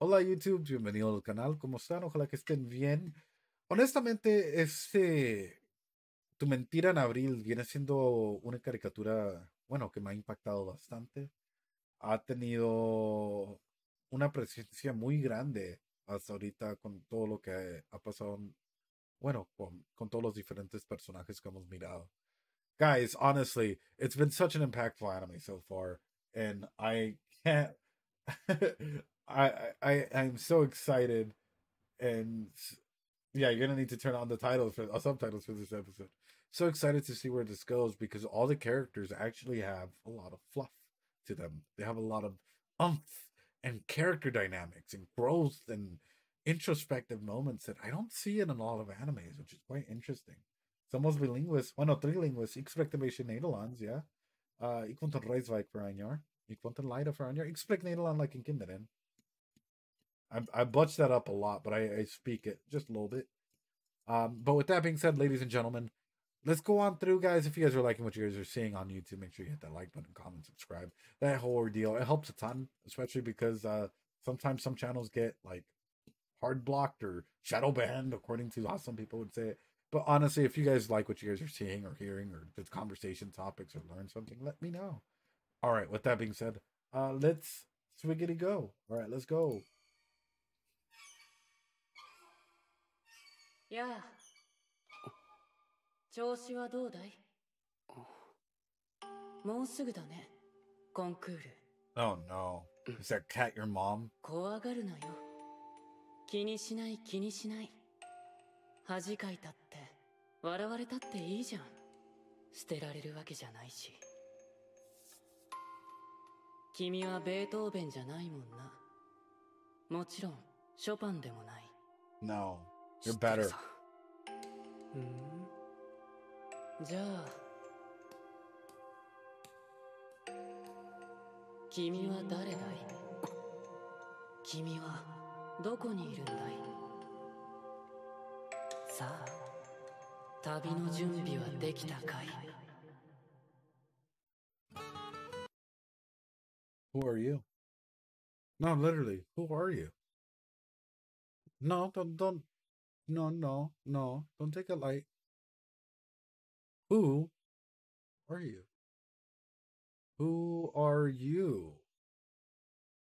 Hola YouTube, bienvenido al canal, ¿cómo están? Ojalá que estén bien. Honestamente, Tu mentira en abril viene siendo una caricatura, bueno, que me ha impactado bastante. Ha tenido una presencia muy grande hasta ahorita con todo lo que ha pasado, bueno, con todos los diferentes personajes que hemos mirado. Guys, honestly, it's been such an impactful anime so far, and I can't. I'm so excited, and yeah, you're gonna need to turn on the titles for subtitles for this episode. So excited to see where this goes because all the characters actually have a lot of fluff to them. They have a lot of umph and character dynamics and growth and introspective moments that I don't see in a lot of animes, which is quite interesting. Somos bilingües, bueno, trilingües. Ik spreek een beetje Nederlands, ja. Ik woon in Rijswijk voor een jaar. Ik woon in Leiden voor een jaar. Ik spreek Nederlands like in kinderen. I butch that up a lot, but I speak it just a little bit. But with that being said, ladies and gentlemen, let's go on through, guys. If you guys are liking what you guys are seeing on YouTube, make sure you hit that like button, comment, subscribe. That whole ordeal, it helps a ton, especially because sometimes some channels get like hard blocked or shadow banned, according to how some people would say it. But honestly, if you guys like what you guys are seeing or hearing or the conversation topics or learn something, let me know. All right, with that being said, let's swiggity go. All right, let's go. やあ、調子はどうだい？もうすぐだね、コンクール。Oh no. Is that cat your mom? 怖がるなよ。気にしない気にしない。恥かいたって笑われたっていいじゃん。捨てられるわけじゃないし。君はベートーベンじゃないもんな。もちろんショパンでもない。 No, you're better. じゃあ君は誰だい？君はどこにいるんだい？さあ、旅の準備はできたかい？ Who are you? No, literally, who are you? No, don't, no, don't take it light. Who are you? Who are you?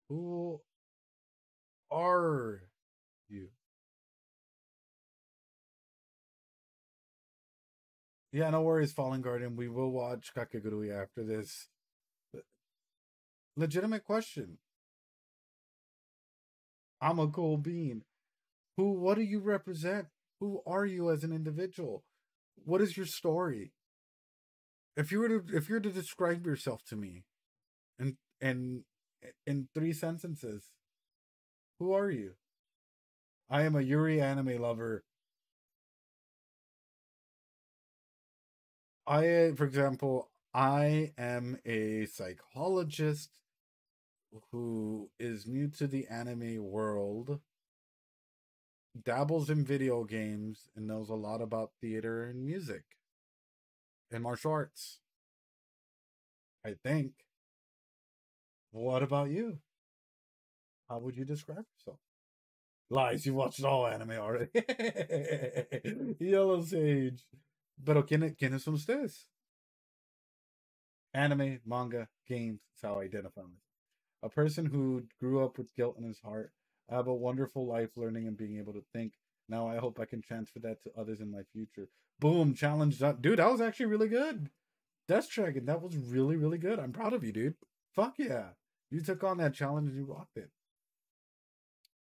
Who are you? Yeah, no worries, Fallen Guardian. We will watch Kakegurui after this. Legitimate question. I'm a cool bean. What do you represent? Who are you as an individual? What is your story? If you were to describe yourself to me in 3 sentences, who are you? I am a Yuri anime lover. For example, I am a psychologist who is new to the anime world, dabbles in video games, and knows a lot about theater and music and martial arts. I think. What about you? How would you describe yourself? Lies, you watched all anime already. Yellow Sage. Pero ¿quiénes son ustedes? Anime, manga, games, is how I identify myself. A person who grew up with guilt in his heart. I have a wonderful life learning and being able to think. Now I hope I can transfer that to others in my future. Boom, challenge done. Dude, that was actually really good. Death Dragon, that was really, really good. I'm proud of you, dude. Fuck yeah. You took on that challenge and you rocked it.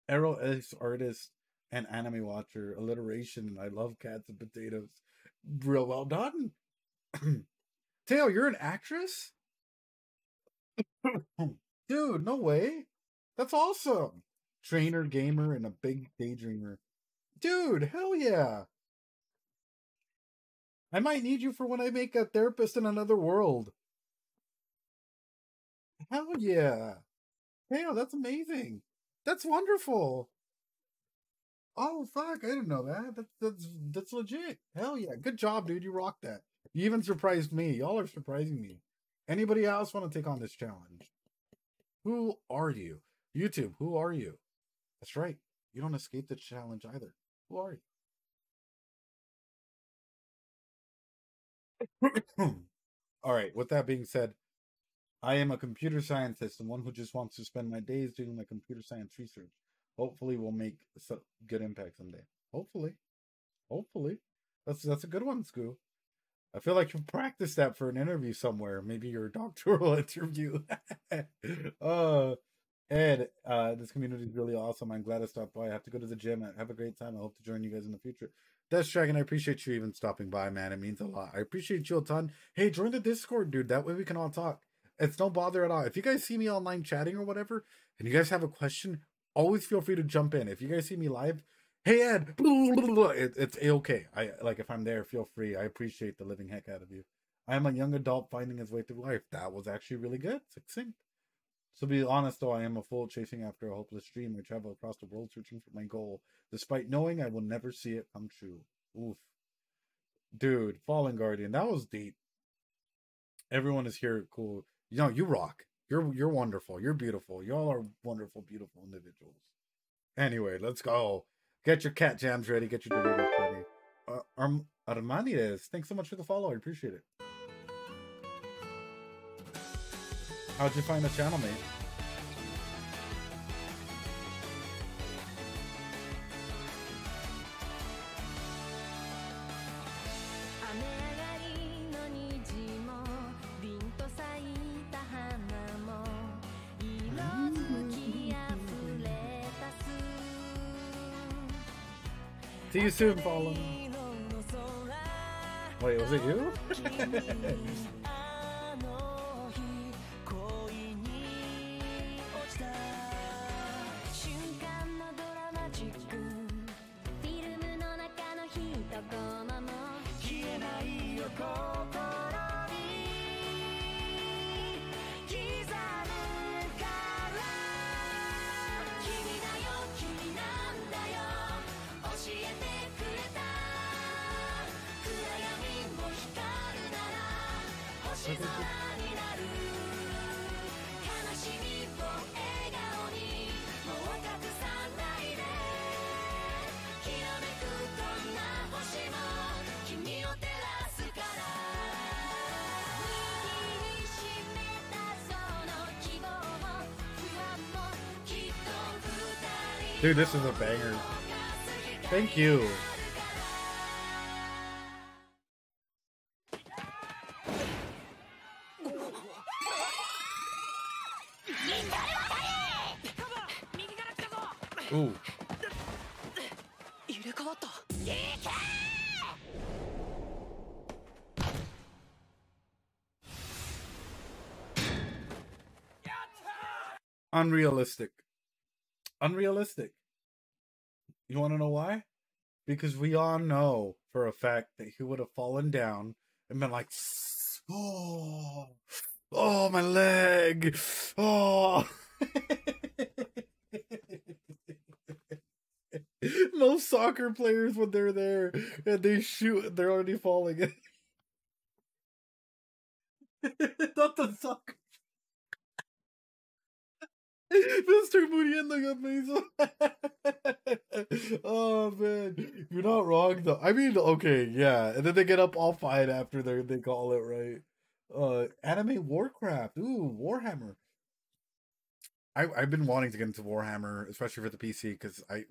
Arrow X artist and anime watcher, alliteration. I love cats and potatoes. Real well done. Tail, you're an actress? Dude, no way. That's awesome. Trainer, gamer, and a big daydreamer. Dude, hell yeah. I might need you for when I make a therapist in another world. Hell yeah. Tail, that's amazing. That's wonderful. Oh fuck, I didn't know that. That's legit. Hell yeah. Good job, dude. You rocked that. You even surprised me. Y'all are surprising me. Anybody else want to take on this challenge? Who are you? YouTube, who are you? That's right. You don't escape the challenge either. Who are you? All right. With that being said, I am a computer scientist and one who just wants to spend my days doing my computer science research. Hopefully, we'll make some good impact someday. Hopefully, hopefully, that's a good one, Scoo. I feel like you practiced that for an interview somewhere. Maybe your doctoral interview. uh, Ed, this community is really awesome. I'm glad I stopped by. I have to go to the gym. Have a great time. I hope to join you guys in the future. Death Dragon, I appreciate you even stopping by, man. It means a lot. I appreciate you a ton. Hey, join the Discord, dude. That way we can all talk. It's no bother at all. If you guys see me online chatting or whatever, and you guys have a question, always feel free to jump in. If you guys see me live, hey Ed, it's a-okay. I like if I'm there, feel free. I appreciate the living heck out of you. I am a young adult finding his way through life. That was actually really good. Succinct. So be honest though, I am a fool chasing after a hopeless dream. I travel across the world searching for my goal, despite knowing I will never see it come true. Oof. Dude, Fallen Guardian, that was deep. Everyone is here cool. You know, you rock. You're wonderful. You're beautiful. Y'all are wonderful, beautiful individuals. Anyway, let's go. Get your cat jams ready. Get your Doritos ready. Armanides, thanks so much for the follow. I appreciate it. How'd you find the channel, mate? See you soon, Fallen. Wait, was it you? Dude, this is a banger. Thank you. Ooh. Unrealistic. Unrealistic. You want to know why? Because we all know for a fact that he would have fallen down and been like, oh, oh, my leg. Oh. Most soccer players, when they're there and they shoot, they're already falling. Not the soccer. Mr. Muriendo amazing. Oh man, you're not wrong though. I mean, okay, yeah, and then they get up all fine after they call it right. Anime Warcraft, ooh, Warhammer. I've been wanting to get into Warhammer, especially for the PC, because I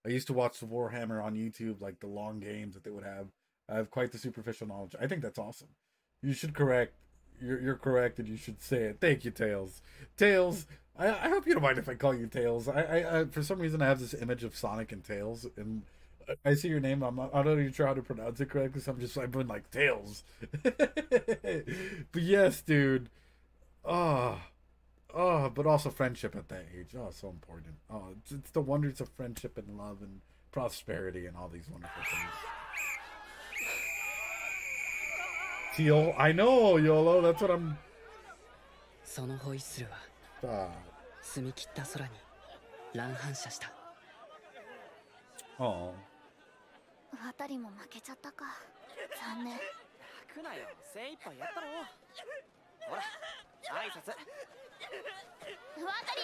used to watch the Warhammer on YouTube, like the long games that they would have. I have quite the superficial knowledge. I think that's awesome. You should correct. You're correct, and you should say it. Thank you, Tails. Tails. I hope you don't mind if I call you Tails. I for some reason I have this image of Sonic and Tails, and I see your name. I'm not even sure how to pronounce it correctly, so I've been like Tails. But yes, dude. But also friendship at that age. Oh, so important. Oh, it's the wonders of friendship and love and prosperity and all these wonderful things. Teal, I know, YOLO. That's what I'm. そのホイッスルは Stop. 澄み切った空に乱反射した。Oh. 渡りも負けちゃったか。残念。泣くなよ。精一杯やったろ。ほら、挨拶。渡り。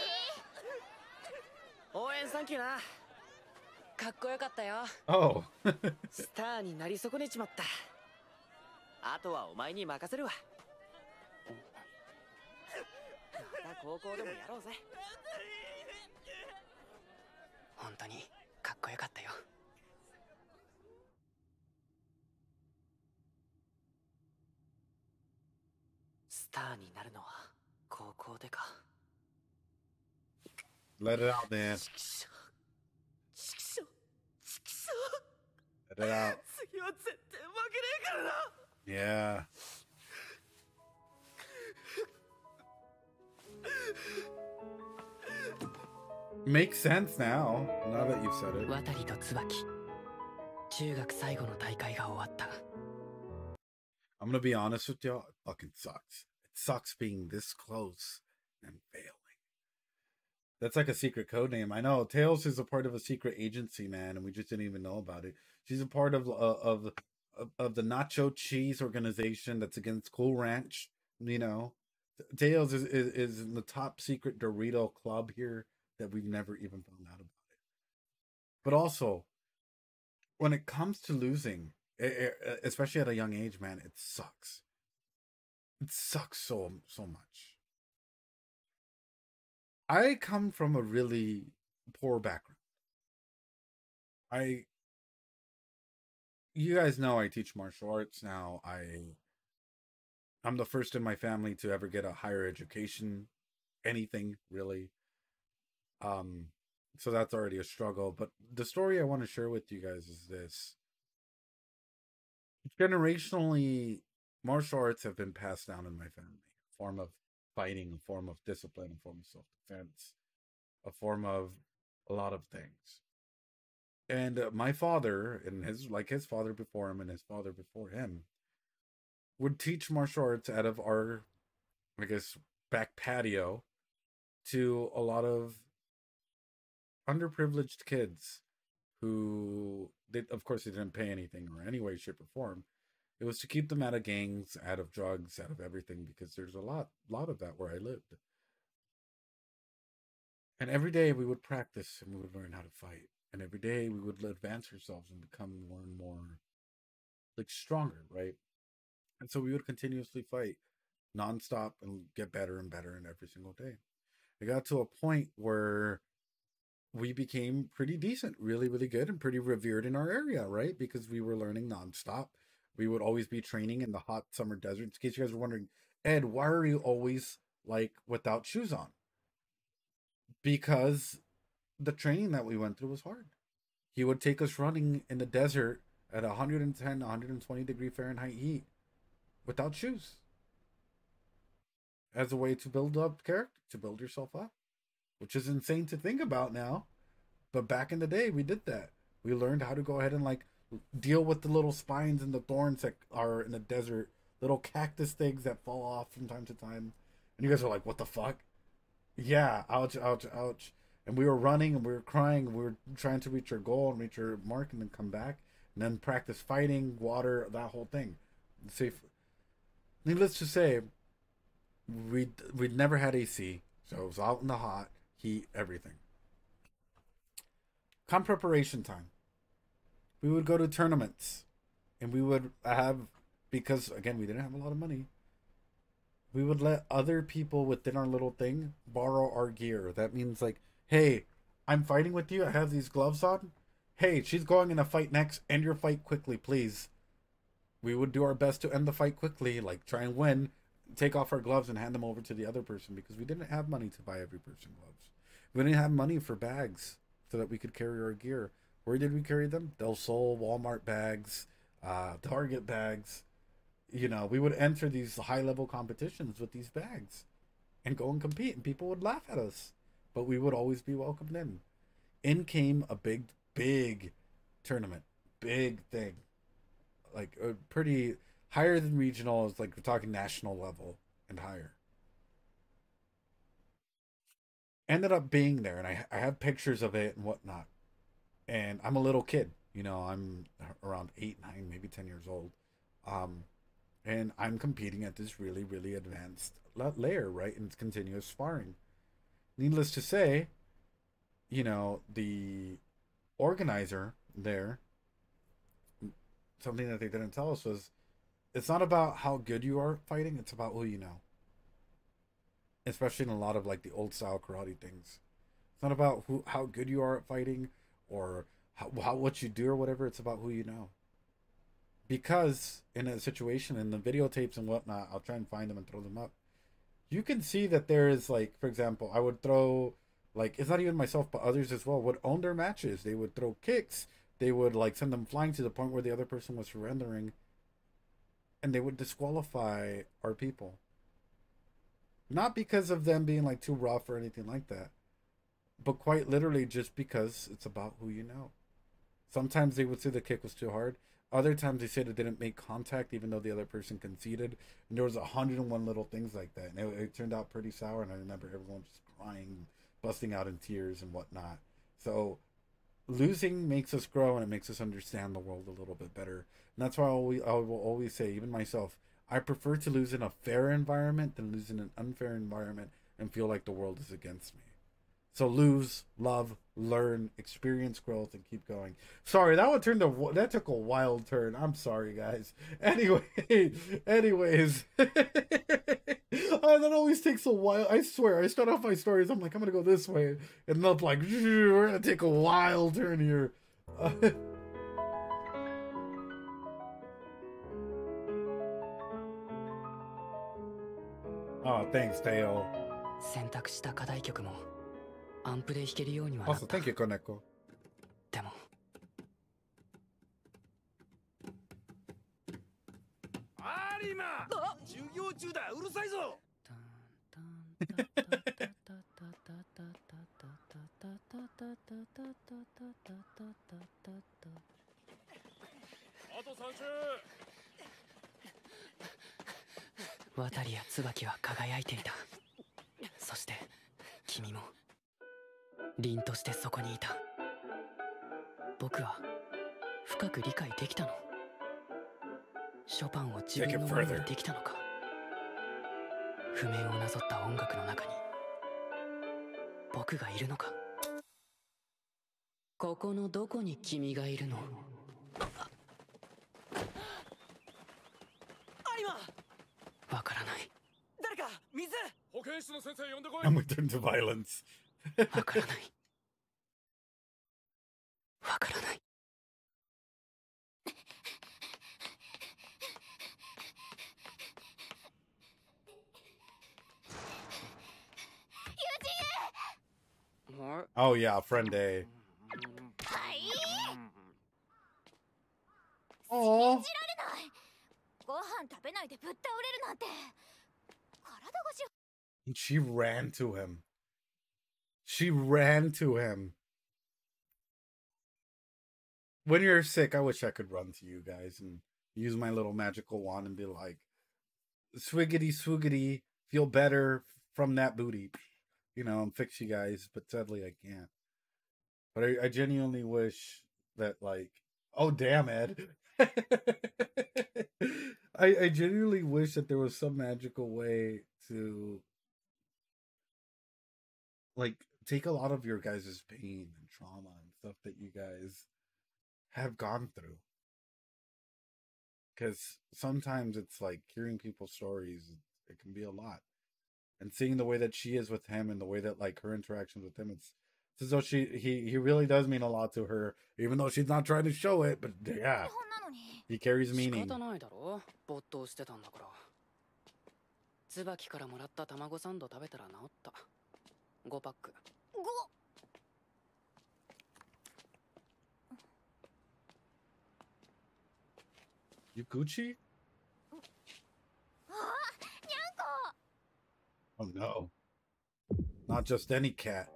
応援サンキューな。かっこよかったよ。 Oh. スターになり損ねちまった。あとはお前に任せるわ。また高校でもやろうぜ。本当にかっこよかったよ。スターになるのは高校でか。 Let it out, man. ちくしょう、ちくしょう、ちくしょう。 Let it out. 次は絶対負けねえからな。 Yeah. Makes sense now that you've said it. 渡と椿、中学最後の大会が終わった。 I'm gonna be honest with y'all. It fucking sucks. It sucks being this close and failing. That's like a secret code name. I know. Tails is a part of a secret agency, man, and we just didn't even know about it. She's a part of the Nacho Cheese organization that's against Cool Ranch. You know, Tails is in the top secret Dorito club here that we've never even found out about it. But also, when it comes to losing, especially at a young age, man, it sucks. It sucks so much. I come from a really poor background. You guys know I teach martial arts now. I'm the first in my family to ever get a higher education, anything really. So that's already a struggle. But the story I want to share with you guys is this. Generationally, martial arts have been passed down in my family. A form of fighting, a form of discipline, a form of self-defense, a form of a lot of things. And my father, and his father before him and his father before him, would teach martial arts out of our, I guess, back patio to a lot of underprivileged kids who, of course, they didn't pay anything or any way, shape, or form. It was to keep them out of gangs, out of drugs, out of everything, because there's a lot of that where I lived. And every day we would practice and we would learn how to fight. And every day we would advance ourselves and become more and more like stronger, right? And so we would continuously fight nonstop and get better and better in every single day. It got to a point where we became pretty decent, really, really good, and pretty revered in our area, right? Because we were learning nonstop. We would always be training in the hot summer deserts. In case you guys were wondering, Ed, why are you always like without shoes on? Because the training that we went through was hard. He would take us running in the desert at 110, 120 degree Fahrenheit heat without shoes as a way to build up character, to build yourself up, which is insane to think about now. But back in the day, we did that. We learned how to go ahead and like deal with the little spines and the thorns that are in the desert, little cactus things that fall off from time to time. And you guys are like, what the fuck? Yeah, ouch, ouch, ouch. And we were running and we were crying and we were trying to reach our goal and reach our mark and then come back and then practice fighting, water, that whole thing. Safe. Needless to say, we'd never had AC, so it was out in the hot, heat, everything. Come preparation time. We would go to tournaments and we would have, because again, we didn't have a lot of money, we would let other people within our little thing borrow our gear. That means like, hey, I'm fighting with you. I have these gloves on. Hey, she's going in a fight next. End your fight quickly, please. We would do our best to end the fight quickly, like try and win, take off our gloves and hand them over to the other person because we didn't have money to buy every person gloves. We didn't have money for bags so that we could carry our gear. Where did we carry them? Del Sol, Walmart bags, Target bags. You know, we would enter these high-level competitions with these bags and go and compete, and people would laugh at us. But we would always be welcomed in. In came a big, big tournament. Big thing. Like, a pretty higher than regional. It's like we're talking national level and higher. Ended up being there, and I have pictures of it and whatnot. And I'm a little kid. You know, I'm around 8, 9, maybe 10 years old. And I'm competing at this really, really advanced layer, right? And it's continuous sparring. Needless to say, you know, the organizer there, something that they didn't tell us was it's not about how good you are fighting, it's about who you know. Especially in a lot of like the old style karate things. It's not about how good you are at fighting or how what you do or whatever, it's about who you know. Because in a situation in the videotapes and whatnot, I'll try and find them and throw them up. You can see that there is like, for example, I would throw like it's not even myself but others as well would own their matches. They would throw kicks, they would like send them flying to the point where the other person was surrendering, and they would disqualify our people. Not because of them being like too rough or anything like that, but quite literally just because it's about who you know. Sometimes they would say the kick was too hard. Other times they said it didn't make contact even though the other person conceded. And there was 101 little things like that. And it turned out pretty sour. And I remember everyone just crying, busting out in tears and whatnot. So losing makes us grow and it makes us understand the world a little bit better. And that's why I will always say, even myself, I prefer to lose in a fair environment than lose in an unfair environment and feel like the world is against me. So lose, love, learn, experience growth, and keep going. Sorry, that took a wild turn. I'm sorry, guys. Anyways, that always takes a while. I swear, I start off my stories. I'm like, I'm gonna go this way, and then I'm like, we're gonna take a wild turn here. Oh, thanks, Teo. 選択した課題曲もアンプで弾けるようにはなっ Also, た。 thank you, Koneko. でも有馬授業中だうるさいぞあと3周渡りや椿は輝いていた。そして君も凛としてそこにいた。僕は深く理解できたの。ショパンを自分のものにできたのか。譜面をなぞった音楽の中に僕がいるのか。ここのどこに君がいるの？有馬わからない。誰か水保健室の先生呼んでこい I'm gonna turn to violence. わからない。わからない。Oh yeah, friend A. はい。 Oh. 信じられない。ご飯食べないでぶっ倒れるなんて。体がし。 And she ran to him. She ran to him. When you're sick, I wish I could run to you guys and use my little magical wand and be like, swiggity swoogity, feel better from that booty. You know, and fix you guys, but sadly I can't. But I genuinely wish that, like, oh damn, Ed. I genuinely wish that there was some magical way to, like, take a lot of your guys' pain and trauma and stuff that you guys have gone through. Because sometimes it's like hearing people's stories, it can be a lot. And seeing the way that she is with him and the way that like her interactions with him, it's as though he really does mean a lot to her, even though she's not trying to show it. But yeah, he carries 仕 meaning. 方ないだろ。没頭してたんだから。椿からもらった卵サンド食べたら治った。5パック。You Gucci? Oh no. Not just any cat.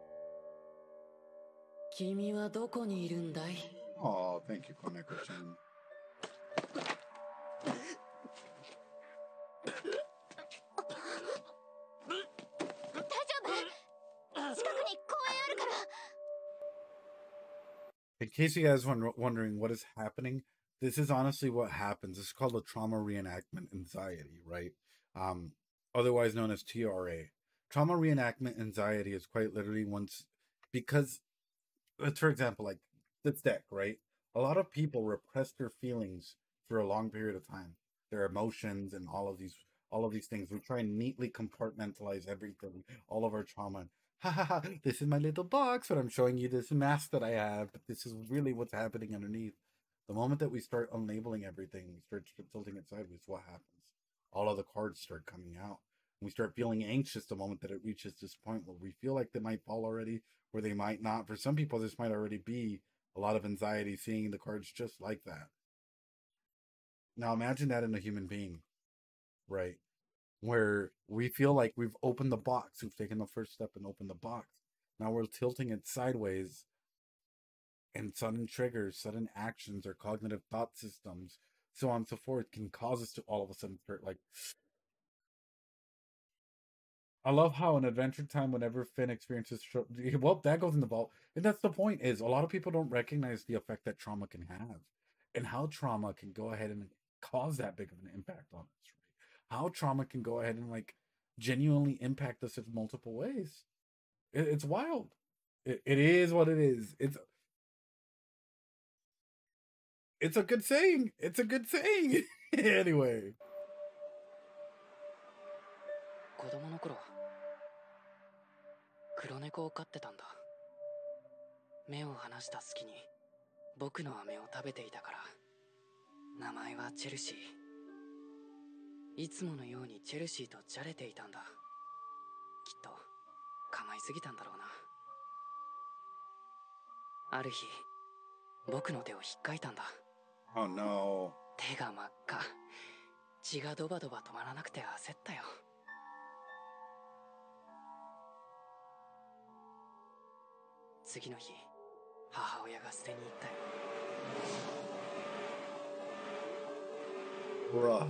君はどこにいるんだい? Oh, thank you, Koneko-chan. 大丈夫？近くに公園あるから。 In case you guys were wondering what is happening, this is honestly what happens. This is called a trauma reenactment anxiety, right? Otherwise known as TRA. Trauma reenactment anxiety is quite literally because let's, for example, like this deck, right? A lot of people repress their feelings for a long period of time, their emotions and all of these things. We try and neatly compartmentalize everything, all of our trauma. Ha ha ha! This is my little box, but I'm showing you this mask that I have. But this is really what's happening underneath. The moment that we start unlabeling everything, we start tilting it sideways. What happens? All of the cards start coming out. We start feeling anxious the moment that it reaches this point where we feel like they might fall already, where they might not. For some people, this might already be a lot of anxiety seeing the cards just like that. Now imagine that in a human being, right? Where we feel like we've opened the box, we've taken the first step and opened the box. Now we're tilting it sideways, and sudden triggers, sudden actions, or cognitive thought systems, so on and so forth, can cause us to all of a sudden start like. I love how in Adventure Time, whenever Finn experiences, well, that goes in the vault, and that's the point. Is a lot of people don't recognize the effect that trauma can have, and how trauma can go ahead and cause that big of an impact on us. Right? How trauma can go ahead and like genuinely impact us in multiple ways. It's wild. It is what it is. It's a good saying. It's a good saying. Anyway. 子供の頃黒猫を飼ってたんだ。目を離した隙に僕の飴を食べていたから名前はチェルシー。いつものようにチェルシーとじゃれていたんだ。きっと構いすぎたんだろうな。ある日僕の手を引っかいたんだ。 Oh no. 手が真っ赤。血がドバドバ止まらなくて焦ったよ。次の日母親が捨てに行ったよ。 Bruh.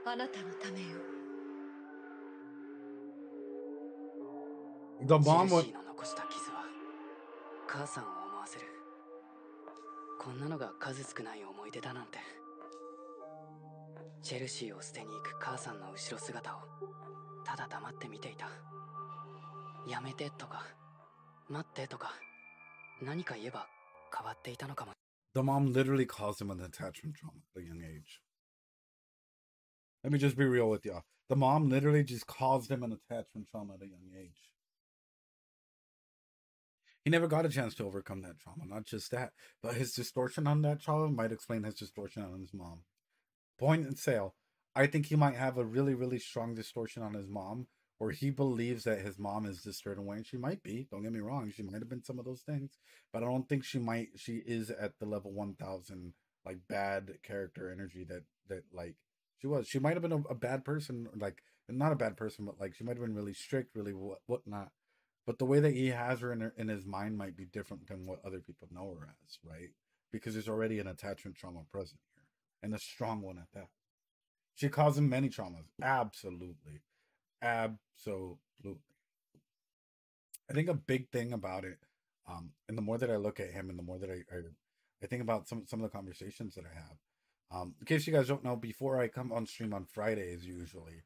あなたのためよ。 The mom ジェル would. シーの残した傷は母さんを思わせる。こんなのが数少ない思い出だなんて。チェルシーを捨てに行く母さんの後ろ姿をただ黙って見ていた。やめてとか待ってとか何か言えば変わっていたのかも。 The mom literally caused him an attachment trauma at a young age. Let me just be real with y'all. The mom literally just caused him an attachment trauma at a young age. He never got a chance to overcome that trauma. Not just that, but his distortion on that trauma might explain his distortion on his mom. Point and sale. I think he might have a really, really strong distortion on his mom, where he believes that his mom is this certain way. And she might be. Don't get me wrong. She might have been some of those things, but I don't think she is at the level 1000 like bad character energy that like she was. She might have been a bad person, like not a bad person, but like she might have been really strict, really whatnot. But the way that he has her in his mind might be different than what other people know her as, right? Because there's already an attachment trauma present here, and a strong one at that. She caused him many traumas. Absolutely. Absolutely. I think a big thing about it, and the more that I look at him and the more that I think about some of the conversations that I have. In case you guys don't know, before I come on stream on Fridays, usually,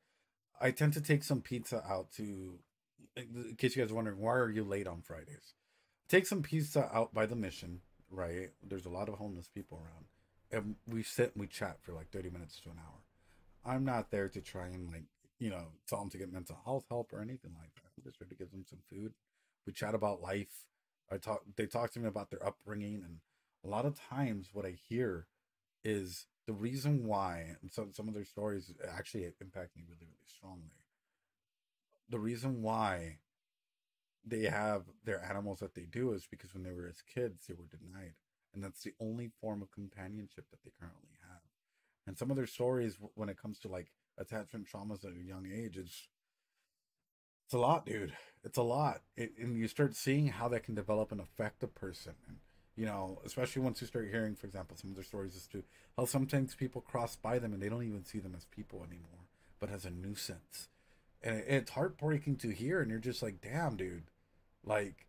I tend to take some pizza out to, in case you guys are wondering, why are you late on Fridays? Take some pizza out by the mission, right? There's a lot of homeless people around. And we sit and we chat for like 30 minutes to an hour. I'm not there to try and like, tell them to get mental health help or anything like that. I'm just there to give them some food. We chat about life. They talk to me about their upbringing. And a lot of times what I hear is the reason why, and some of their stories actually impact me really, really strongly. The reason why they have their animals that they do is because when they were as kids, they were denied. And that's the only form of companionship that they currently have. And some of their stories, when it comes to like attachment traumas at a young age, it's a lot, dude. It's a lot. And you start seeing how that can develop and affect a person. And, especially once you start hearing, for example, some of their stories as to how sometimes people cross by them and they don't even see them as people anymore, but as a nuisance. And it's heartbreaking to hear. And you're just like, damn, dude. Like,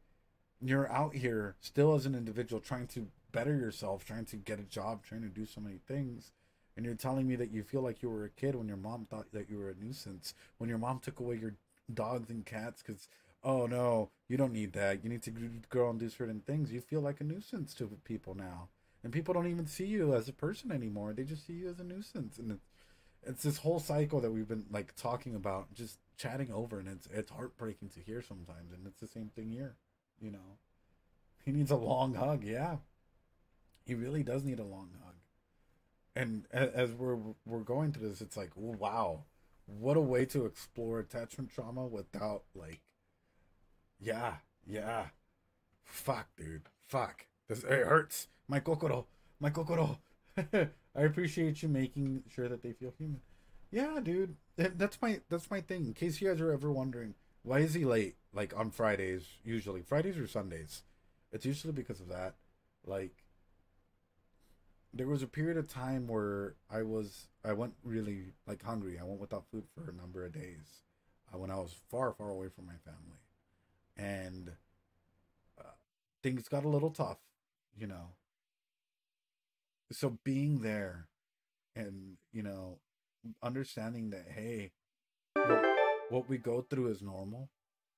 you're out here still as an individual trying to better yourself, trying to get a job, trying to do so many things. And you're telling me that you feel like you were a kid when your mom thought that you were a nuisance, when your mom took away your dogs and cats because oh no, you don't need that. You need to go and do certain things. You feel like a nuisance to people now. And people don't even see you as a person anymore. They just see you as a nuisance. And it's this whole cycle that we've been like talking about, just chatting over, and it's heartbreaking to hear sometimes. And it's the same thing here, you know. He needs a long hug, yeah. He really does need a long hug. And as we're going through this, it's like, wow, what a way to explore attachment trauma without like, yeah, yeah, fuck, dude, fuck. This it hurts. My kokoro. I appreciate you making sure that they feel human. Yeah, dude, that's my thing. In case you guys are ever wondering, why is he late? Like on Fridays, usually Fridays or Sundays. It's usually because of that. Like there was a period of time where I went really like hungry. I went without food for a number of days when I was far away from my family, and uh, things got a little tough, you know. So being there and understanding that, hey, what, what we go through is normal,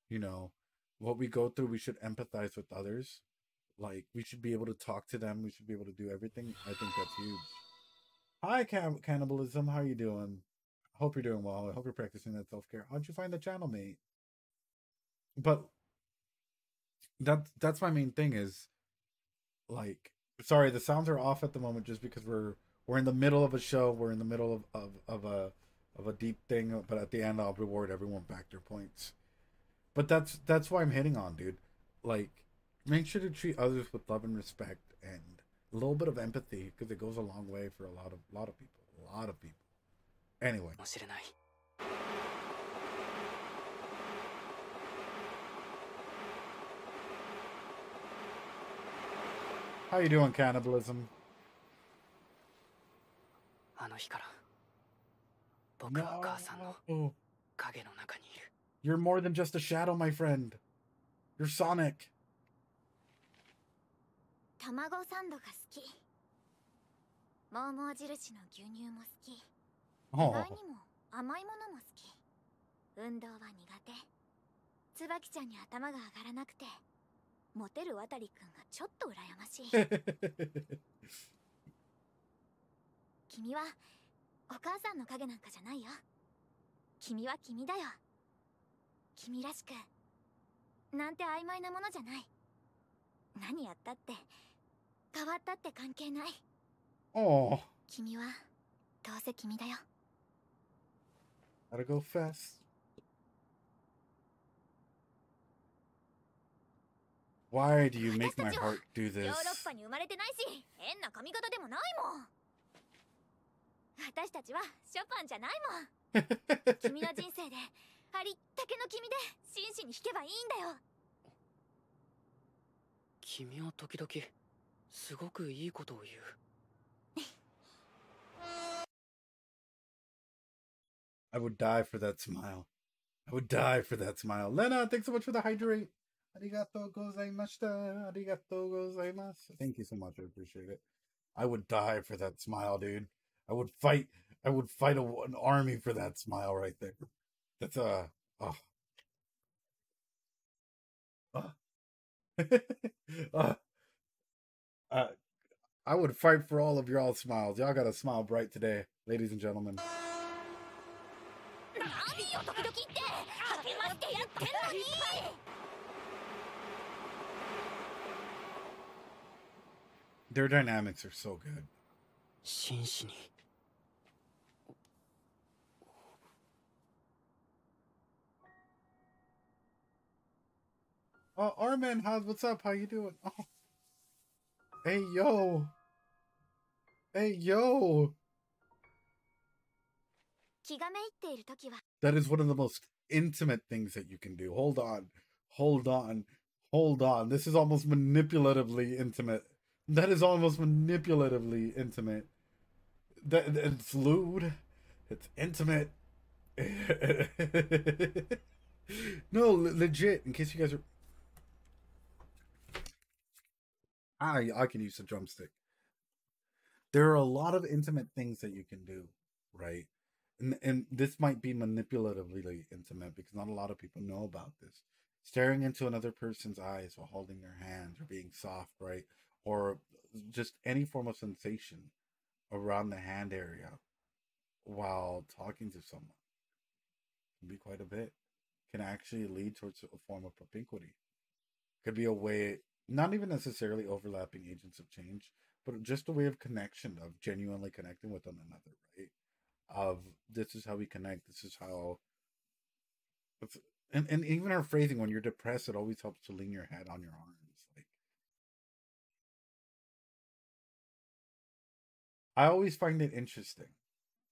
you know, what we go through, we should empathize with others. Like we should be able to talk to them. We should be able to do everything. I think that's huge. Hi, cannibalism. How you doing? Hope you're doing well. I hope you're practicing that self care. How'd you find the channel, mate? But that's my main thing is like, sorry, the sounds are off at the moment just because we're in the middle of a show. We're in the middle of a deep thing. But at the end, I'll reward everyone back their points. But that's why I'm hitting on, dude. Like, make sure to treat others with love and respect and a little bit of empathy because it goes a long way for a lot of people. A lot of people. Anyway. How you doing, cannibalism? あの日から僕は母さんの No. 影の中にいる。 You're more than just a shadow, my friend. You're Sonic. 卵サンドが好き。モーモー印の牛乳も好き。意 Oh. 外にも甘いものも好き。運動は苦手。椿ちゃんに頭が上がらなくて、モテる渡くんがちょっと羨ましい。君はお母さんの影なんかじゃないよ。君は君だよ。君らしくなんて曖昧なものじゃない。何やったって変わったって関係ない。 Oh. 君はどうせ君だよ。 Gotta go fast. Why do you make my heart do ヨー this? ロッパに生まれてないし、変な髪型でもないもん。私たちはショパンじゃないもん。君の人生でありったけの君で真摯に弾けばいいんだよ。君は時々すごくいいことを言う。 I would die for that smile. I would die for that smile. Lena, thanks so much for the hydrate. Arigatou gozaimashita. Arigatou gozaimasu. Thank you so much. I appreciate it. I would die for that smile, dude. I would fight an army for that smile right there. That's oh. I would fight for all of y'all smiles. Y'all gotta smile bright today, ladies and gentlemen. 何よ時々って励ましてやってんのに。 Their dynamics are so good. 真摯に。 Oh, Armin, what's up? How you doing? Oh. Hey, yo. Hey, yo. 気がめいっている時は That is one of the most intimate things that you can do. Hold on. Hold on. Hold on. This is almost manipulatively intimate. That is almost manipulatively intimate. It's lewd. It's intimate. No, legit. In case you guys are... I can use a drumstick. There are a lot of intimate things that you can do, right? And this might be manipulatively intimate because not a lot of people know about this. Staring into another person's eyes while holding their hands or being soft, right? Or just any form of sensation around the hand area while talking to someone can be quite a bit. Can actually lead towards a form of propinquity. Could be a way, not even necessarily overlapping agents of change, but just a way of connection, of genuinely connecting with one another, right? Of this is how we connect, this is how. And even our phrasing, when you're depressed, it always helps to lean your head on your arms. Like, I always find it interesting.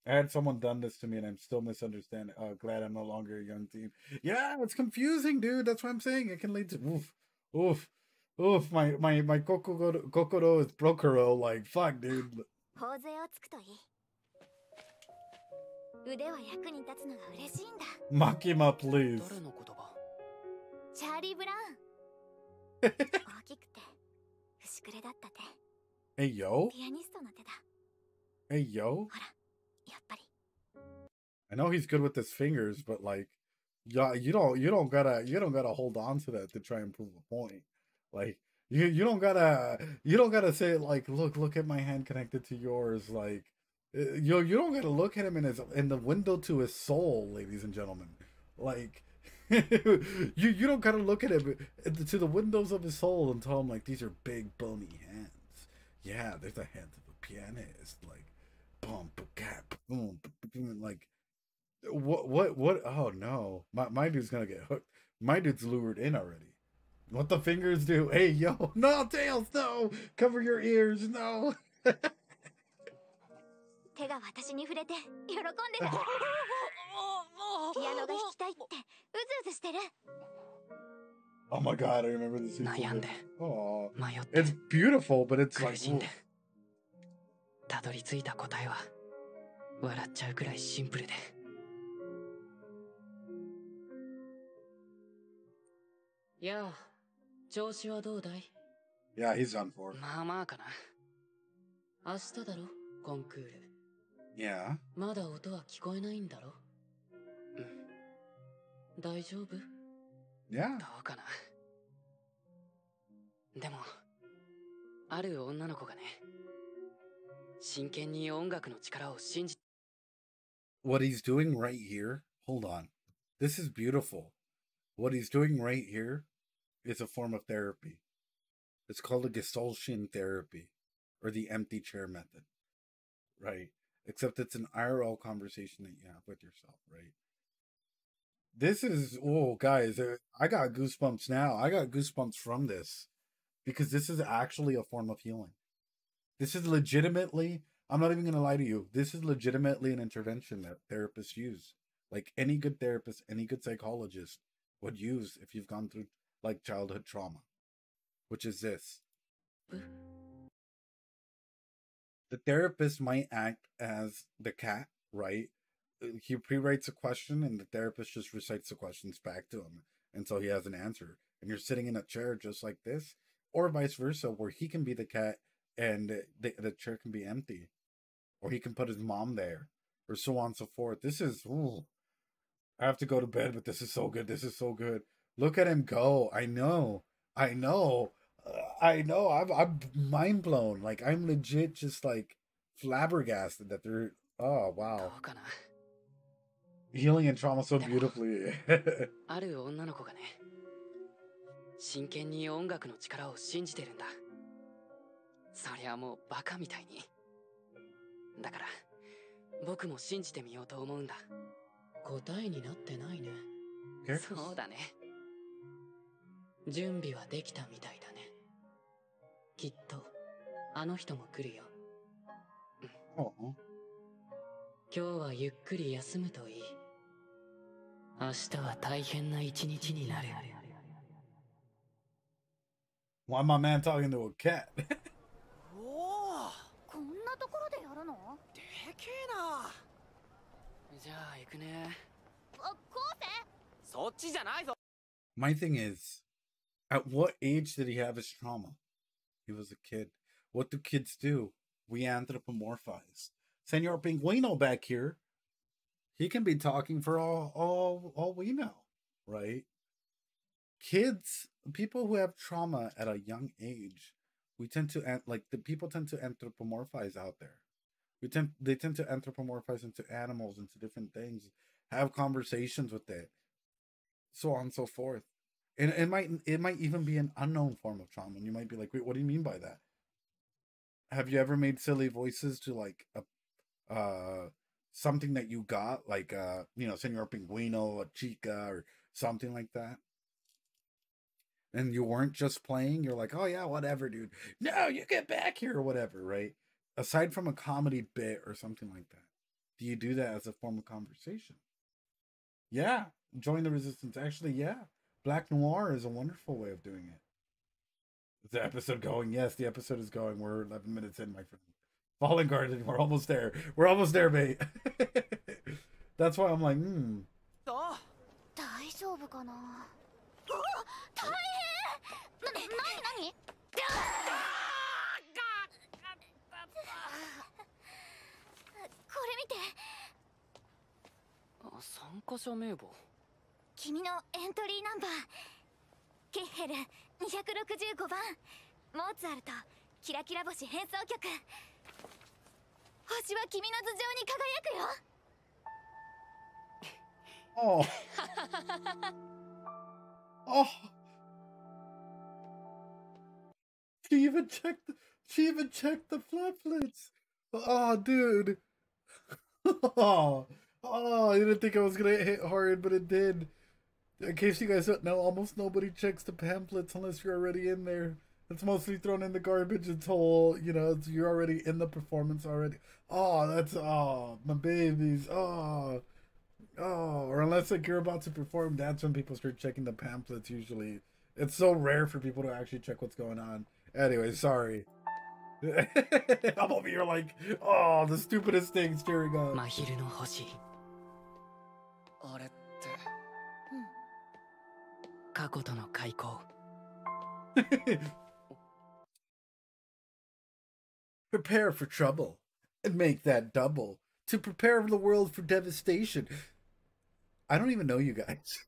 I had someone done this to me and I'm still misunderstanding. Glad I'm no longer a young teen. Yeah, it's confusing, dude. That's what I'm saying. It can lead to oof. My kokoro is brokero. Like, fuck, dude. 頬杖をつくといい。腕は役に立つのが嬉しいんだ。 Makima, please. 誰の言葉？チャーリー・ブラウン。大きくて節くれだった手。 Hey, yo. ピアニストの手だ。 Hey, yo. ほら、やっぱり。 I know he's good with his fingers, but like, yeah, you don't gotta hold on to that to try and prove a point. Like, you don't gotta say like, look at my hand connected to yours. Like, you don't gotta look at him in the window to his soul, ladies and gentlemen. Like, you don't gotta look at him to the windows of his soul and tell him like, these are big bony hands. Yeah, there's the hands of a pianist. Like, boom, boom, boom, like. What oh no, my dude's gonna get hooked. My dude's lured in already. What the fingers do? Hey, yo, no, Tails, no, cover your ears, no. 手が私に触れて喜んでた。ピアノが弾きたいってうずうずしてる。 Oh my god, I remember this. 悩んで、 Oh, 迷って、 it's beautiful, but it's 苦 like しんで、たどり着いた答えは笑っちゃうくらいシンプルで。やあ、調子はどうだい？ yeah, he's done for. まあまあかな。明日だろ、コンクール。 Yeah. まだ音は聞こえないんだろ？うん。大丈夫？ Yeah. どうかな。でも、ある女の子がね、真剣に音楽の力を信じ。 What he's doing right here, hold on. This is beautiful. What he's doing right here is a form of therapy. It's called a Gestaltian therapy, or the empty chair method, right? Except it's an IRL conversation that you have with yourself, right? This is, oh, guys, I got goosebumps now. I got goosebumps from this, because this is actually a form of healing. This is legitimately, I'm not even going to lie to you, this is legitimately an intervention that therapists use. Like any good therapist, any good psychologist would use if you've gone through like childhood trauma, which is this. The therapist might act as the cat, right? He pre-writes a question and the therapist just recites the questions back to him until he has an answer. And you're sitting in a chair just like this, or vice versa, where he can be the cat and the chair can be empty, or he can put his mom there, or so on and so forth. This is, ooh, I have to go to bed, but this is so good. This is so good. Look at him go. I know. I'm mind blown. Like, I'm legit just like flabbergasted that they're, oh, wow. Healing and trauma so beautifully. ある女の子がね、真剣に音楽の力を信じてるんだ。そりゃもうバカみたいに。だから、僕も信じてみようと思うんだ。答えになってないね。そうだね。準備はできたみたいだね。きっと、あの人も来るよ。今日はゆっくり休むといい。明日は大変な一日になる。Why my man talking to a cat? おお、こんなところでやるの？でけえな。じゃあ行くね。あ、昴生？そっちじゃないぞ。 My thing is, at what age did he have his trauma? He was a kid. What do kids do? We anthropomorphize. Senor Pinguino back here, he can be talking for all we know, right? kids, people who have trauma at a young age, we tend to the people tend to anthropomorphize out there. They tend to anthropomorphize into animals, into different things, have conversations with it, so on and so forth. And it might even be an unknown form of trauma. And you might be like, wait, what do you mean by that? Have you ever made silly voices to like something that you got, like Senor Pinguino, a Chica, or something like that? And you weren't just playing, you're like, oh yeah, whatever, dude. No, you get back here, or whatever, right? Aside from a comedy bit or something like that, do you do that as a form of conversation? Yeah, join the resistance. Actually, yeah. Black Noir is a wonderful way of doing it. Is the episode going? Yes, the episode is going. We're 11 minutes in, my friend. Fallen Garden, we're almost there. We're almost there, mate. That's why I'm like, 大丈夫かな。大変。何？これ見て。参加者名簿。君のエントリーナンバー。ケッヘル265番。モーツァルトキラキラ星変奏曲。星は君の頭上に輝くよ。oh. Oh. She even checked the flaplets. Oh, dude. Oh, I didn't think I was gonna hit hard, but it did. In case you guys don't know, almost nobody checks the pamphlets unless you're already in there. It's mostly thrown in the garbage until, you're already in the performance already. Oh, my babies. Oh, or unless like you're about to perform, that's when people start checking the pamphlets usually. It's so rare for people to actually check what's going on. Anyway, sorry. I'm over here like, oh, the stupidest thing staring on. 真昼の星。あれって。過去との開口。Prepare for trouble and make that double to prepare the world for devastation. I don't even know you guys.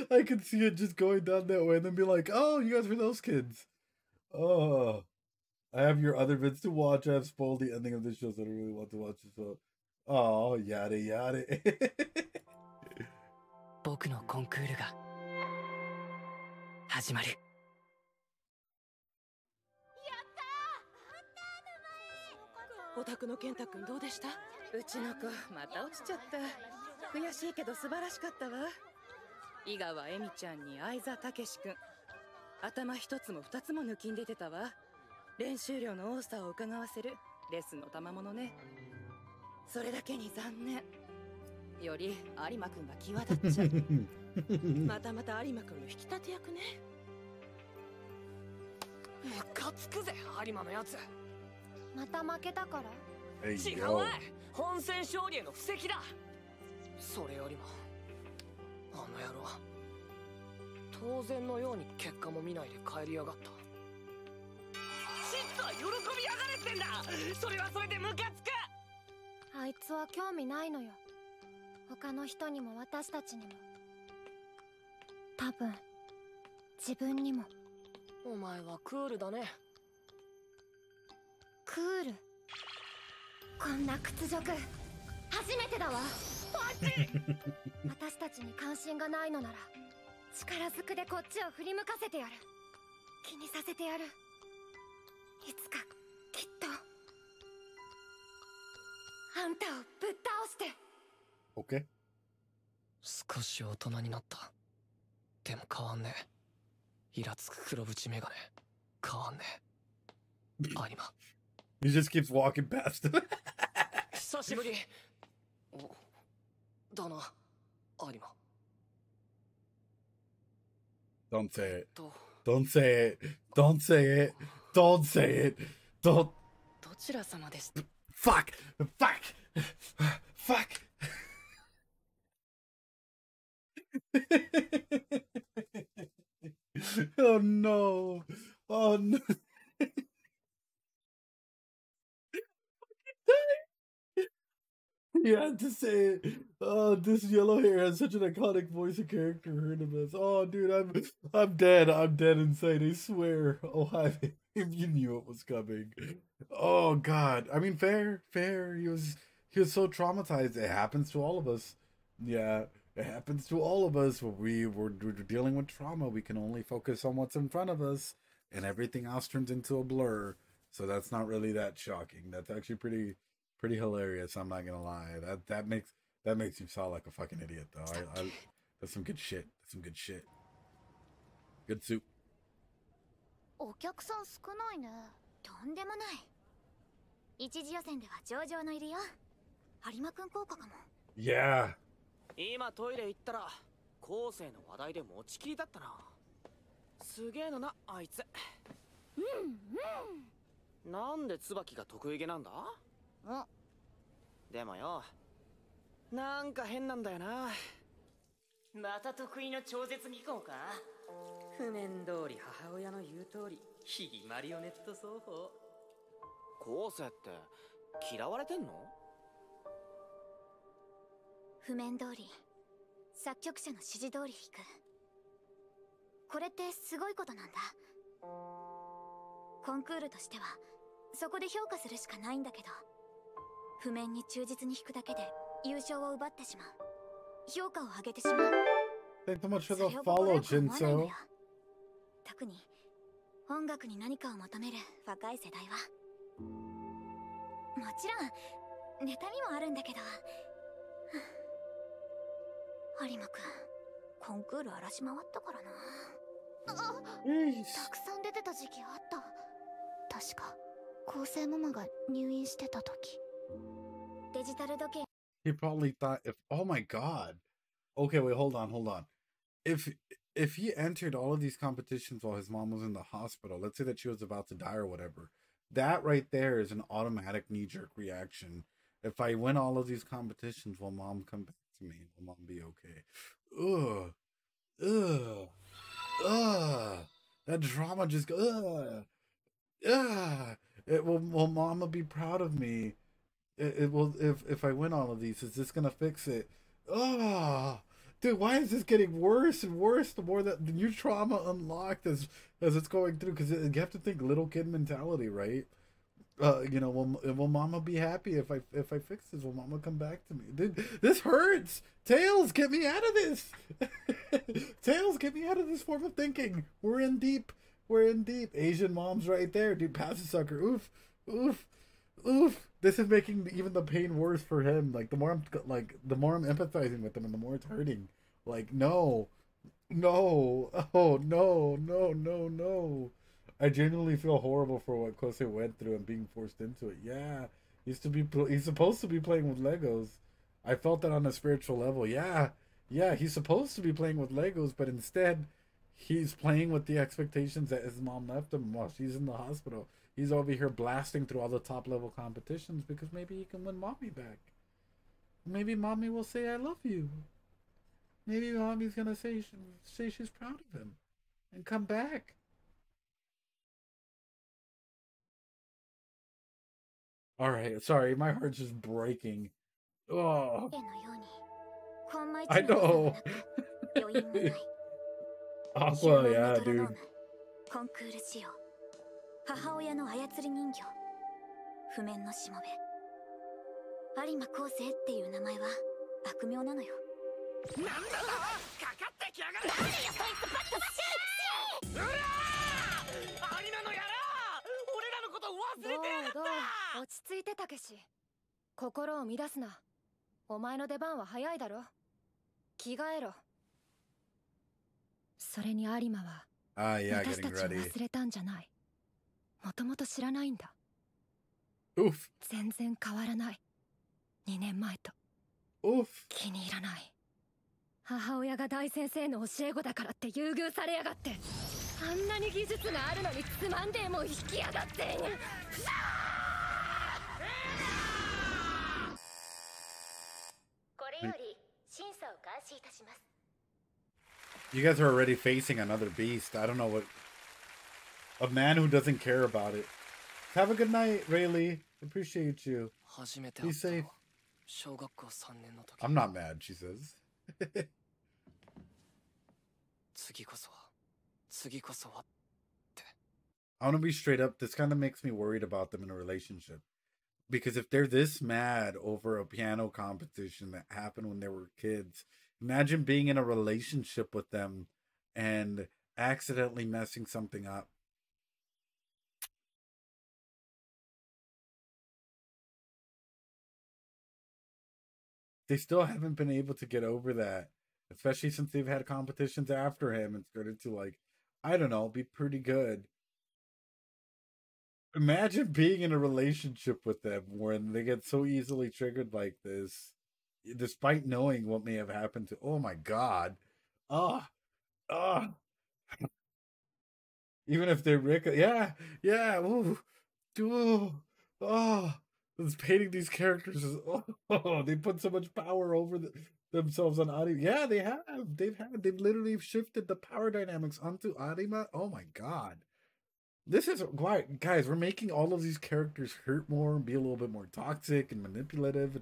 I can see it just going down that way and then be like, oh, you guys were those kids. Oh, I have your other vids to watch. I have spoiled the ending of this show, so I don't really want to watch it. So, oh, yada yada. 僕のコンクールが始まる。お宅の健太くんどうでした？うちの子また落ちちゃった。悔しいけど素晴らしかったわ。井川恵美ちゃんに相座武志くん。頭一つも二つも抜きん出てたわ。練習量の多さを伺わせるレッスンの賜物ね。それだけに残念。より有馬くんが際立っちゃう。またまた有馬くんの引き立て役ね。ムカつくぜ有馬のやつ。また負けたから？違うわい。本戦勝利への布石だ。それよりもあの野郎当然のように結果も見ないで帰りやがった。チッとは喜びやがれってんだ。それはそれでムカつく。あいつは興味ないのよ。他の人にも私たちにも。多分自分にも。お前はクールだね。クール。こんな屈辱初めてだわ。私たちに関心がないのなら力ずくでこっちを振り向かせてやる。気にさせてやる。いつかきっとあんたをぶっ倒して。Okay. 少し大人になった。でも変わんねえ。イラつく黒縁メガネ変わんねえ。有馬。He just keeps walking past him. 久しぶり。だな、有馬。Don't say it. Don't say it. Don't say it. Don't say it. Don't. どちら様です。Fuck! Fuck! Fuck! Oh no! Oh no! You had to say it. Oh, this yellow hair has such an iconic voice and character. Heard of this? Oh, dude, I'm dead. I'm dead inside. I swear. Oh, if you knew it was coming. Oh God. I mean, fair. He was so traumatized. It happens to all of us. Yeah, it happens to all of us. When we're dealing with trauma, we can only focus on what's in front of us, and everything else turns into a blur. So that's not really that shocking. That's actually pretty hilarious. I'm not gonna lie. That makes you sound like a fucking idiot though. I that's some good shit. That's some good shit. Good soup. お客さん少ないね。とんでもない。一次予選では上々の入りよ。有馬くん効果かも。Yeah. 今トイレ行ったら後世の話題で持ちきりだったな。すげえのなあいつ。なんで椿が得意げなんだ？でもよ、なんか変なんだよな。また得意の超絶技巧か？譜面通り母親の言う通り、非マリオネット奏法。後世って嫌われてんの？譜面通り、作曲者の指示通り弾く。これってすごいことなんだ。コンクールとしてはそこで評価するしかないんだけど、譜面に忠実に弾くだけで優勝を奪ってしまう。評価を上げてしまう。Thanks so much for the follow, Jinso. 特に音楽に何かを求める若い世代は。もちろん妬みもあるんだけど。有馬くん、コンクール荒らし回ったからな。たくさん出てた時期あった。確か構成ママが入院してた時。デジタル時計。 He probably thought oh my God. Okay, wait, hold on. If he entered all of these competitions while his mom was in the hospital, let's say that she was about to die or whatever, that right there is an automatic knee-jerk reaction. If I win all of these competitions, will mom come back to me? Will mom be okay? That drama just goes. Will mama be proud of me? It will. If I win all of these, is this gonna fix it? Dude, why is this getting worse and worse the more that the new trauma unlocked as it's going through? Because you have to think little kid mentality, right? Will mama be happy if I fix this? Will mama come back to me? Dude, this hurts. Tails, get me out of this. Tails, get me out of this form of thinking. We're in deep. Asian mom's right there, dude. Pass the sucker. Oof. This is making even the pain worse for him. Like the more I'm empathizing with him, and the more it's hurting. Like no. Oh no. I genuinely feel horrible for what Kose went through and being forced into it. Yeah, he's supposed to be playing with Legos. I felt that on a spiritual level. Yeah, he's supposed to be playing with Legos, but instead, he's playing with the expectations that his mom left him while she's in the hospital. He's over here blasting through all the top level competitions because maybe he can win mommy back. Maybe mommy will say, "I love you." Maybe mommy's gonna say she's proud of him and come back. All right, sorry, my heart's just breaking. Oh, I know. Aqua, yeah, dude. コンクール仕様。母親の操り人形。譜面のしもべ。有馬昴生っていう名前は悪名なのよ。なんだかかってきやがる。何よそいつバットシー。うらー！有馬のやら！俺らのこと忘れてやがった。どう落ち着いてたけし。心を乱すな。お前の出番は早いだろ。着替えろ。それに有馬は私たちを忘れたんじゃない。もともと知らないんだ。全然変わらない。2年前と。気に入らない。母親が大先生の教え子だからって優遇されやがって。あんなに技術があるのにつまんでも引きやがって。これより審査を開始いたします。You guys are already facing another beast. I don't know what. A man who doesn't care about it. Have a good night, Rayleigh. Appreciate you. Be safe. 小学校3年の時 I'm not mad, she says. 次こそは次こそは I want to be straight up. This kind of makes me worried about them in a relationship. Because if they're this mad over a piano competition that happened when they were kids, imagine being in a relationship with them and accidentally messing something up. They still haven't been able to get over that, especially since they've had competitions after him and started to, like, I don't know, be pretty good. Imagine being in a relationship with them when they get so easily triggered like this, despite knowing what may have happened to. Oh my god. Ah, ah. Even if they're Rick, yeah, yeah. Ooh, ooh, oh, it's painting these characters as oh, they put so much power over themselves on Arima. Yeah, they have. They've literally shifted the power dynamics onto Arima. Oh my god. This is why, guys, we're making all of these characters hurt more and be a little bit more toxic and manipulative.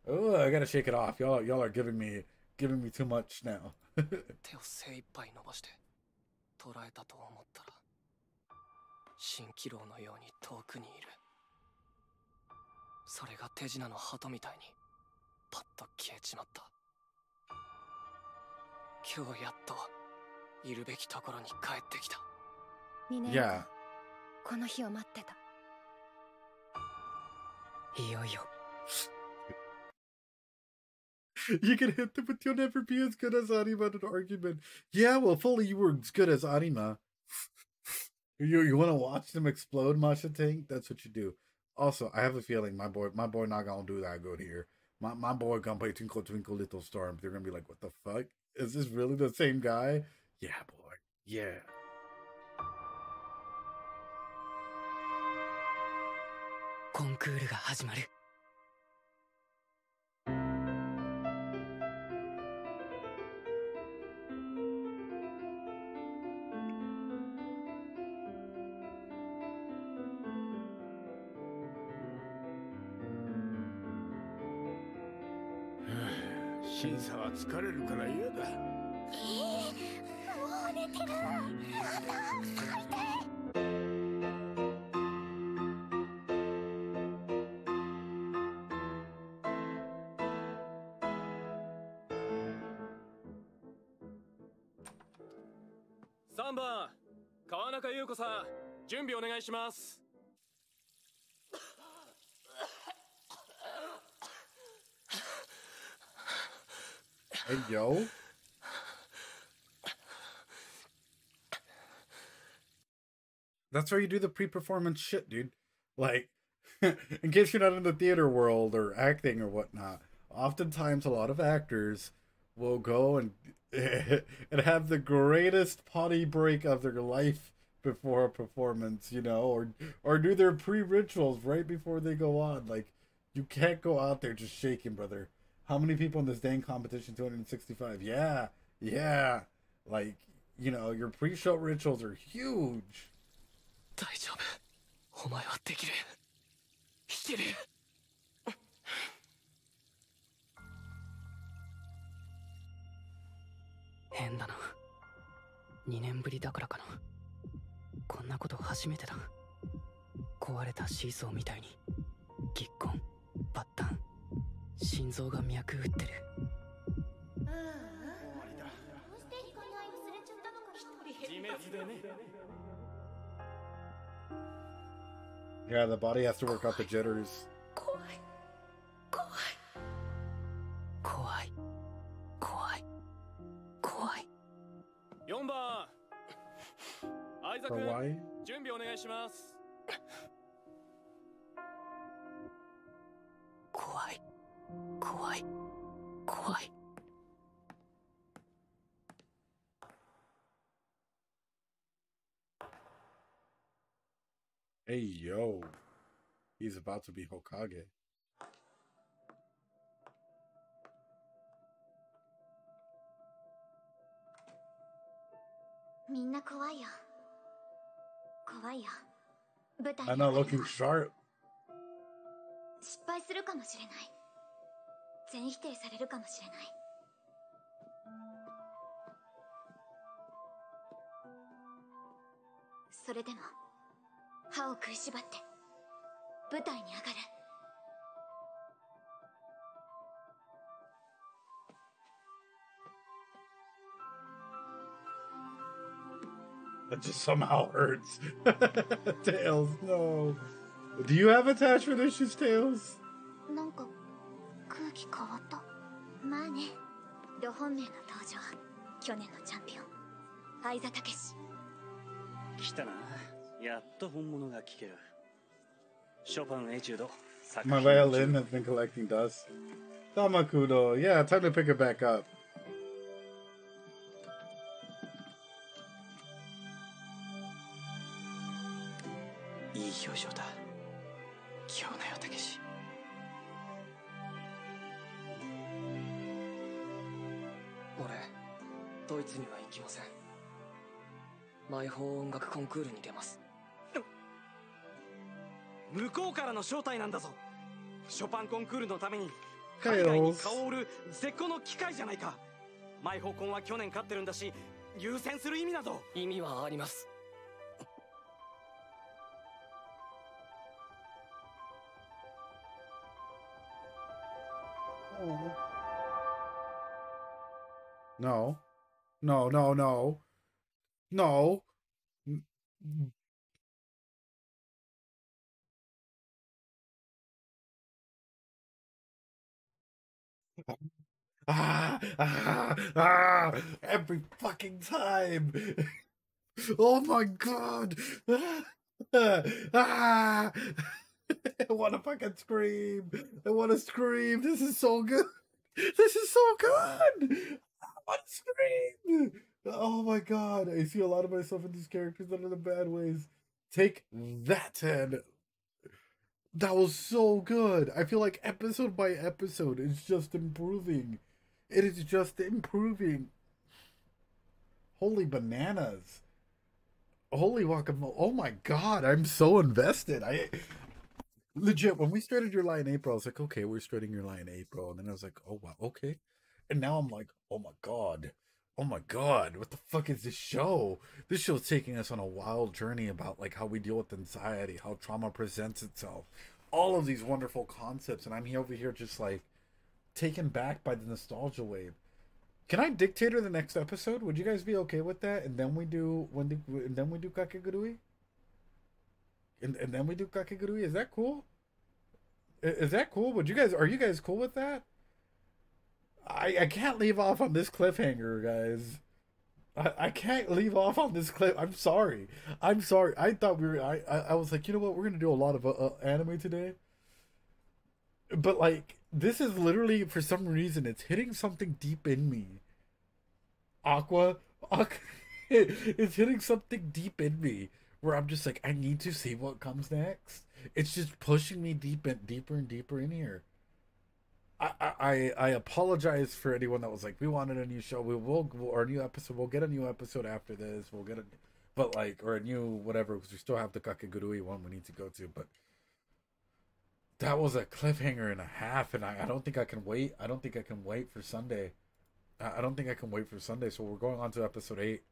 Oh, I gotta shake it off. Y'all are giving me too much now. 手を精一杯伸ばして捉えたと思ったら蜃気楼のように遠くにいる。それが手品の鳩みたいにパッと消えちまった。今日やっといるべきところに帰ってきた。2年 Yeah. この日を待ってた。いよいよ You can hit them, but you'll never be as good as Arima in an argument. Yeah, well, if only you were as good as Arima. You want to watch them explode, Masha Tank? That's what you do. Also, I have a feeling my boy not gonna do that good here. My boy gonna play Twinkle Twinkle Little Star. They're gonna be like, what the fuck? Is this really the same guy? Yeah, boy. Yeah. コンクールが始まる。審査は疲れるから嫌だ。もう寝てる。やだ、最低。3番川中優子さん、準備お願いします。 Hey, yo. That's where you do the pre-performance shit, dude. Like, in case you're not in the theater world or acting or whatnot, oftentimes a lot of actors will go and and have the greatest potty break of their life before a performance, you know, or do their pre-rituals right before they go on. Like, you can't go out there just shaking, brother. How many people in this dang competition? 265. Yeah, yeah. Like, you know, your pre-show rituals are huge. 大丈夫。お前はできる。いける。変だな。2年ぶりだからかな。こんなこと初めてだ。壊れたシーソーみたいにぎっこん、バッタン、心臓が脈打ってる。どうして光の愛忘れちゃったのか一人。自滅でね。 Yeah, the body has to work out the jitters. 怖い怖い怖い怖い怖い。4番相沢 For 君 why? 準備お願いします。 怖い怖い怖い。 Hey, yo. He's about to be Hokage. みんな怖いよ。怖いよ。舞台 I'm not looking sharp. 失敗するかもしれない。全否定されるかもしれない。それでも歯を食いしばって舞台に上がる。That just somehow hurts. Tails, no. Do you have attachment issues, Tails? なんか空気変わった。まあね。ド本命の登場。去年のチャンピオン相座武史。来たな。やっと本物が聞ける。ショパンエチュード。 My violin has been collecting dust. Tamakudo, yeah, time to pick it back up. いい表情だ。今日のよ、たけし。俺、ドイツには行きません。マイホー音楽コンクールに出ます。向こうからの招待なんだぞ。ショパンコンクールのために海外に顔を売る絶好の機会じゃないか。マイホーコンは去年勝ってるんだし、優先する意味など。意味はあります。No. No, no, no. No. Every fucking time. Oh my god. I want to fucking scream. I want to scream. This is so good. This is so good. I want to scream. Oh my god. I see a lot of myself in these characters that are the bad ways. Take that, Ted. That was so good. I feel like episode by episode it's just improving. It is just improving. Holy bananas. Holy guacamole. Oh my god, I'm so invested. Legit, when we started Your Lie in April, I was like, okay, we're starting Your Lie in April. And then I was like, oh wow, okay. And now I'm like, oh my god. Oh my god, what the fuck is this show? This show's taking us on a wild journey about like how we deal with anxiety, how trauma presents itself. All of these wonderful concepts, and I'm over here just like taken back by the nostalgia wave. Can I dictate her the next episode? Would you guys be okay with that? And then we do Kakegurui? And then we do Kakegurui? Is that cool? Is that cool? Are you guys cool with that? I can't leave off on this cliffhanger, guys. I can't leave off on this clip. I'm sorry. I thought we were. I was like, you know what? We're gonna do a lot of anime today. But like, this is literally, for some reason, it's hitting something deep in me. Aqua, it's hitting something deep in me where I'm just like, I need to see what comes next. It's just pushing me deeper and deeper in here. I apologize for anyone that was like, we wanted a new show, or a new episode. We'll get a new episode after this. Or a new whatever, because we still have the Kakegurui one we need to go to. But that was a cliffhanger and a half, and I don't think I can wait. I don't think I can wait for Sunday. I don't think I can wait for Sunday. So we're going on to episode 8.